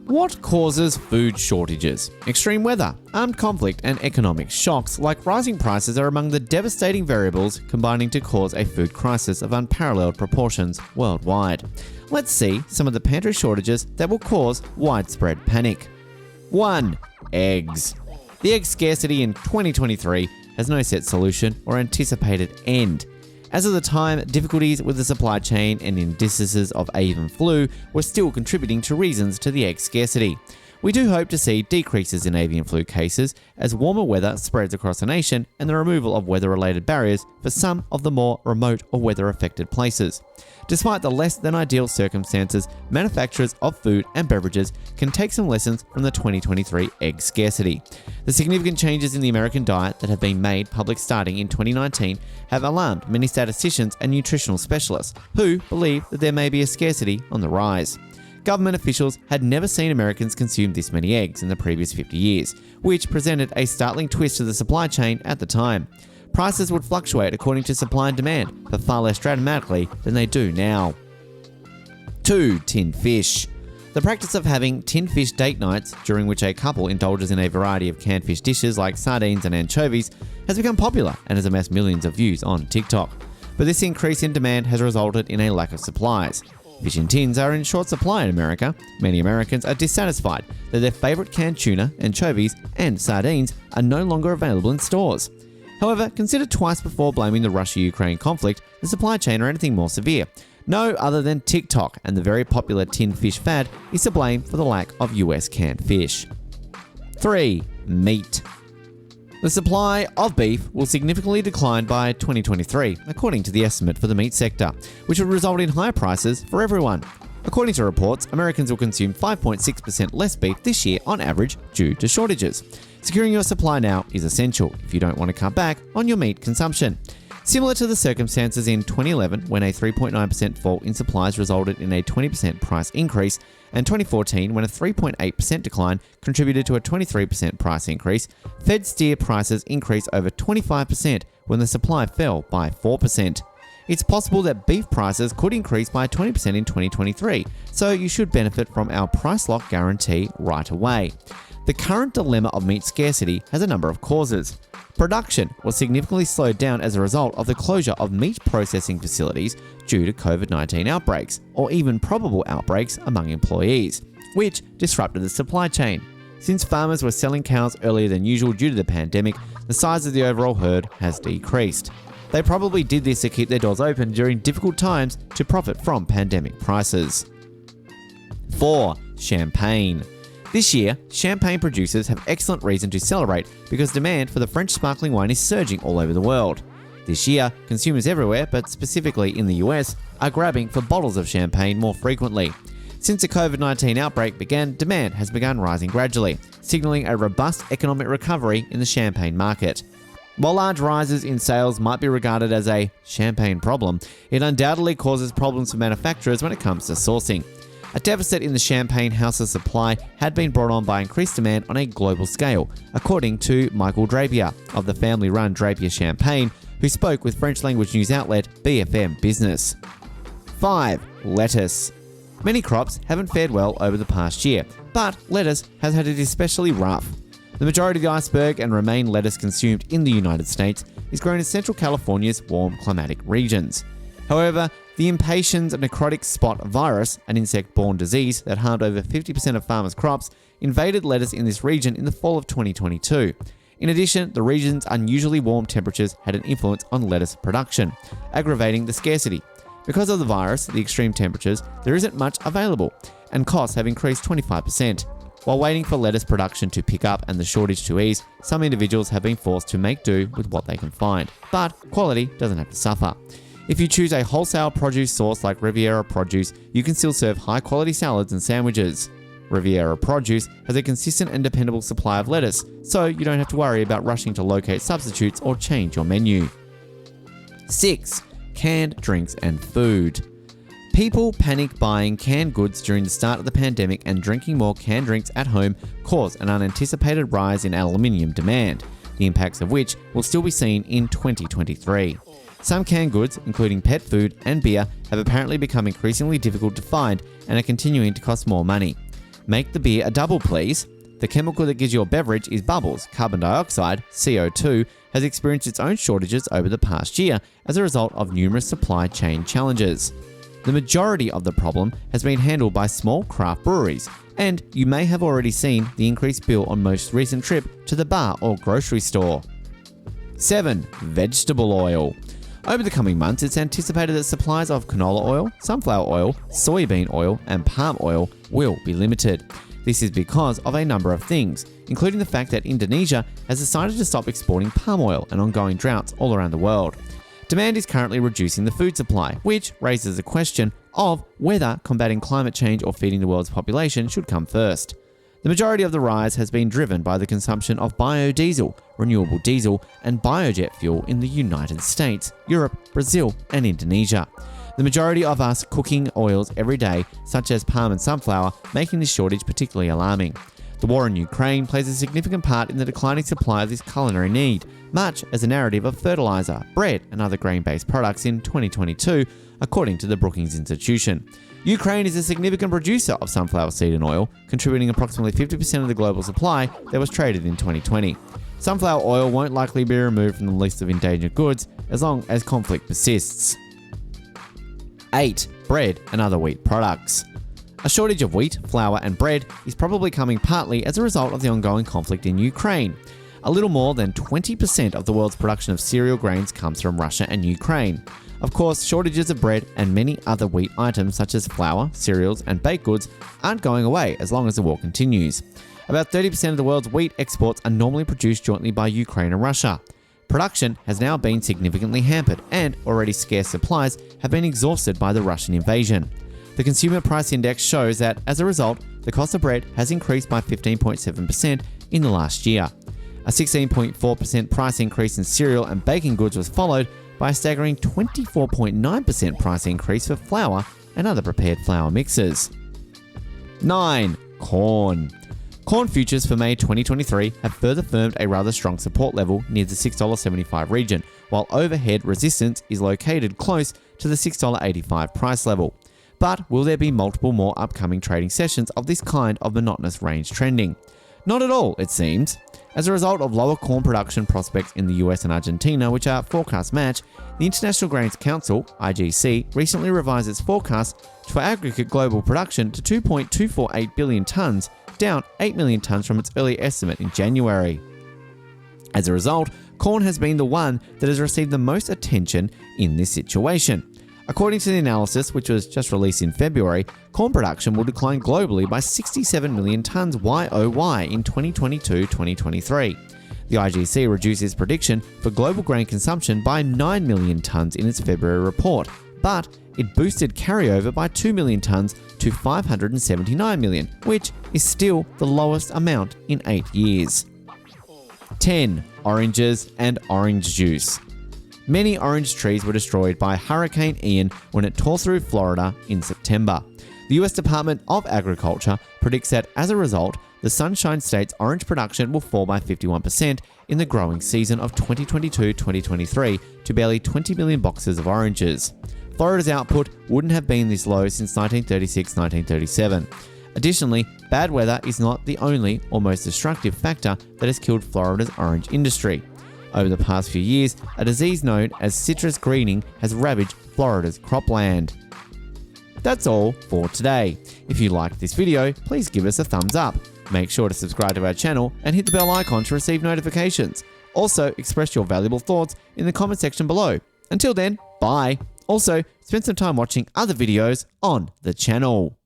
What causes food shortages? Extreme weather, armed conflict, and economic shocks like rising prices are among the devastating variables combining to cause a food crisis of unparalleled proportions worldwide. Let's see some of the pantry shortages that will cause widespread panic. 1. Eggs. The egg scarcity in 2023 has no set solution or anticipated end. As of the time, difficulties with the supply chain and indices of avian flu were still contributing to reasons to the egg scarcity. We do hope to see decreases in avian flu cases as warmer weather spreads across the nation and the removal of weather-related barriers for some of the more remote or weather-affected places. Despite the less than ideal circumstances, manufacturers of food and beverages can take some lessons from the 2023 egg scarcity. The significant changes in the American diet that have been made public starting in 2019 have alarmed many statisticians and nutritional specialists who believe that there may be a scarcity on the rise. Government officials had never seen Americans consume this many eggs in the previous 50 years, which presented a startling twist to the supply chain at the time. Prices would fluctuate according to supply and demand, but far less dramatically than they do now. 2. Tinned fish. The practice of having tinned fish date nights, during which a couple indulges in a variety of canned fish dishes like sardines and anchovies, has become popular and has amassed millions of views on TikTok. But this increase in demand has resulted in a lack of supplies. Fish in tins are in short supply in America. Many Americans are dissatisfied that their favourite canned tuna, anchovies, and sardines are no longer available in stores. However, consider twice before blaming the Russia-Ukraine conflict, the supply chain, or anything more severe. No other than TikTok and the very popular tinned fish fad is to blame for the lack of US canned fish. 3. Meat. The supply of beef will significantly decline by 2023, according to the estimate for the meat sector, which would result in higher prices for everyone. According to reports, Americans will consume 5.6% less beef this year on average due to shortages. Securing your supply now is essential if you don't want to cut back on your meat consumption. Similar to the circumstances in 2011 when a 3.9% fall in supplies resulted in a 20% price increase, and 2014 when a 3.8% decline contributed to a 23% price increase, fed steer prices increased over 25% when the supply fell by 4%. It's possible that beef prices could increase by 20% in 2023, so you should benefit from our price lock guarantee right away. The current dilemma of meat scarcity has a number of causes. Production was significantly slowed down as a result of the closure of meat processing facilities due to COVID-19 outbreaks, or even probable outbreaks among employees, which disrupted the supply chain. Since farmers were selling cows earlier than usual due to the pandemic, the size of the overall herd has decreased. They probably did this to keep their doors open during difficult times to profit from pandemic prices. 4. Champagne. This year, champagne producers have excellent reason to celebrate because demand for the French sparkling wine is surging all over the world. This year, consumers everywhere, but specifically in the US, are grabbing for bottles of champagne more frequently. Since the COVID-19 outbreak began, demand has begun rising gradually, signaling a robust economic recovery in the champagne market. While large rises in sales might be regarded as a champagne problem, it undoubtedly causes problems for manufacturers when it comes to sourcing. A deficit in the champagne house's supply had been brought on by increased demand on a global scale, according to Michael Drapier of the family-run Drapier Champagne, who spoke with French-language news outlet BFM Business. 5. Lettuce. Many crops haven't fared well over the past year, but lettuce has had it especially rough. The majority of the iceberg and romaine lettuce consumed in the United States is grown in Central California's warm climatic regions. However, the impatiens necrotic spot virus, an insect-borne disease that harmed over 50% of farmers' crops, invaded lettuce in this region in the fall of 2022. In addition, the region's unusually warm temperatures had an influence on lettuce production, aggravating the scarcity. Because of the virus, the extreme temperatures, there isn't much available, and costs have increased 25%. While waiting for lettuce production to pick up and the shortage to ease, some individuals have been forced to make do with what they can find. But quality doesn't have to suffer. If you choose a wholesale produce source like Riviera Produce, you can still serve high-quality salads and sandwiches. Riviera Produce has a consistent and dependable supply of lettuce, so you don't have to worry about rushing to locate substitutes or change your menu. 6. Canned drinks and food. People panic buying canned goods during the start of the pandemic, and drinking more canned drinks at home caused an unanticipated rise in aluminium demand, the impacts of which will still be seen in 2023. Some canned goods, including pet food and beer, have apparently become increasingly difficult to find and are continuing to cost more money. Make the beer a double, please. The chemical that gives your beverage is bubbles. Carbon dioxide, CO2, has experienced its own shortages over the past year as a result of numerous supply chain challenges. The majority of the problem has been handled by small craft breweries, and you may have already seen the increased bill on most recent trip to the bar or grocery store. 7. Vegetable oil. Over the coming months, it's anticipated that supplies of canola oil, sunflower oil, soybean oil, and palm oil will be limited. This is because of a number of things, including the fact that Indonesia has decided to stop exporting palm oil and ongoing droughts all around the world. Demand is currently reducing the food supply, which raises the question of whether combating climate change or feeding the world's population should come first. The majority of the rise has been driven by the consumption of biodiesel, renewable diesel, and biojet fuel in the United States, Europe, Brazil, and Indonesia. The majority of us cooking oils every day, such as palm and sunflower, making this shortage particularly alarming. The war in Ukraine plays a significant part in the declining supply of this culinary need, much as a narrative of fertilizer, bread, and other grain-based products in 2022, according to the Brookings Institution. Ukraine is a significant producer of sunflower seed and oil, contributing approximately 50% of the global supply that was traded in 2020. Sunflower oil won't likely be removed from the list of endangered goods as long as conflict persists. 8. Bread and other wheat products. A shortage of wheat, flour, and bread is probably coming partly as a result of the ongoing conflict in Ukraine. A little more than 20% of the world's production of cereal grains comes from Russia and Ukraine. Of course, shortages of bread and many other wheat items such as flour, cereals, and baked goods aren't going away as long as the war continues. About 30% of the world's wheat exports are normally produced jointly by Ukraine and Russia. Production has now been significantly hampered, and already scarce supplies have been exhausted by the Russian invasion. The Consumer Price Index shows that, as a result, the cost of bread has increased by 15.7% in the last year. A 16.4% price increase in cereal and baking goods was followed by a staggering 24.9% price increase for flour and other prepared flour mixes. 9. Corn. Corn futures for May 2023 have further firmed a rather strong support level near the $6.75 region, while overhead resistance is located close to the $6.85 price level. But will there be multiple more upcoming trading sessions of this kind of monotonous range trending? Not at all, it seems. As a result of lower corn production prospects in the US and Argentina, which are forecast match, the International Grains Council, IGC, recently revised its forecast for aggregate global production to 2.248 billion tonnes, down 8 million tonnes from its earlier estimate in January. As a result, corn has been the one that has received the most attention in this situation. According to the analysis, which was just released in February, corn production will decline globally by 67 million tonnes YOY in 2022-2023. The IGC reduced its prediction for global grain consumption by 9 million tonnes in its February report, but it boosted carryover by 2 million tonnes to 579 million, which is still the lowest amount in 8 years. 10. Oranges and orange juice. Many orange trees were destroyed by Hurricane Ian when it tore through Florida in September. The US Department of Agriculture predicts that as a result, the Sunshine State's orange production will fall by 51% in the growing season of 2022-2023 to barely 20 million boxes of oranges. Florida's output wouldn't have been this low since 1936-1937. Additionally, bad weather is not the only or most destructive factor that has killed Florida's orange industry. Over the past few years, a disease known as citrus greening has ravaged Florida's cropland. That's all for today. If you liked this video, please give us a thumbs up. Make sure to subscribe to our channel and hit the bell icon to receive notifications. Also, express your valuable thoughts in the comment section below. Until then, bye. Also, spend some time watching other videos on the channel.